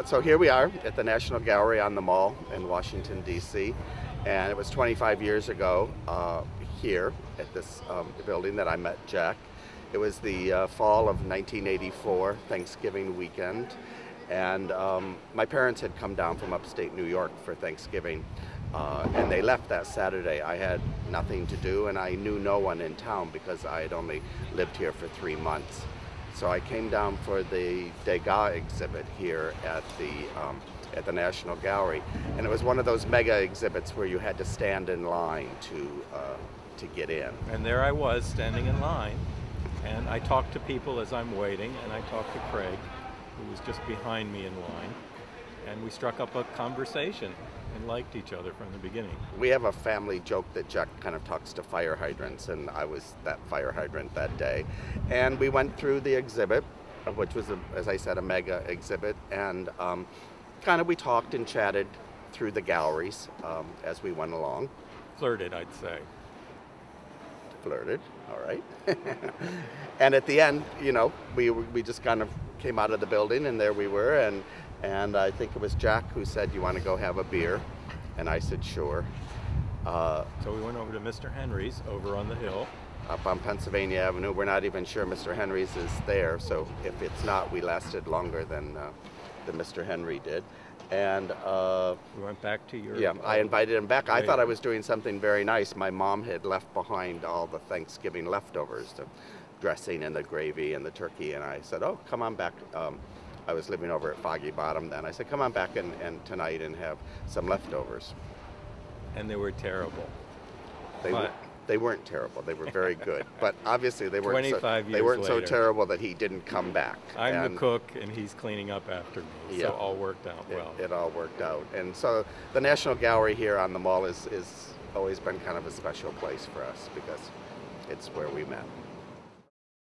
So here we are at the National Gallery on the Mall in Washington, D.C. And it was 25 years ago here at this building that I met Jack. It was the fall of 1984, Thanksgiving weekend. And my parents had come down from upstate New York for Thanksgiving. And they left that Saturday. I had nothing to do, and I knew no one in town because I had only lived here for 3 months. So I came down for the Degas exhibit here at the National Gallery, and it was one of those mega exhibits where you had to stand in line to get in. And there I was standing in line, and I talked to people as I'm waiting, and I talked to Craig, who was just behind me in line, and we struck up a conversation and liked each other from the beginning. We have a family joke that Jack kind of talks to fire hydrants, and I was that fire hydrant that day. And we went through the exhibit, which was, as I said, a mega exhibit, and kind of we talked and chatted through the galleries as we went along. Flirted, I'd say. Flirted, all right. And at the end, you know, we just kind of came out of the building, and there we were, and I think it was Jack who said, "You want to go have a beer?" And I said, "Sure." So we went over to Mr. Henry's over on the hill. Up on Pennsylvania Avenue. We're not even sure Mr. Henry's is there, so if it's not, we lasted longer than Mr. Henry did. And we went back to your... Yeah, I invited him back. I thought I was doing something very nice. My mom had left behind all the Thanksgiving leftovers, the dressing and the gravy and the turkey, and I said, "Oh, come on back." I was living over at Foggy Bottom then. I said, "Come on back and tonight and have some leftovers." And they were terrible. They weren't terrible. They were very good. But obviously they weren't 25 so, years they weren't so later. terrible that he didn't come back. I'm the cook, and he's cleaning up after me. Yeah, so all worked out well. It all worked out. And so the National Gallery here on the Mall is always been kind of a special place for us because it's where we met.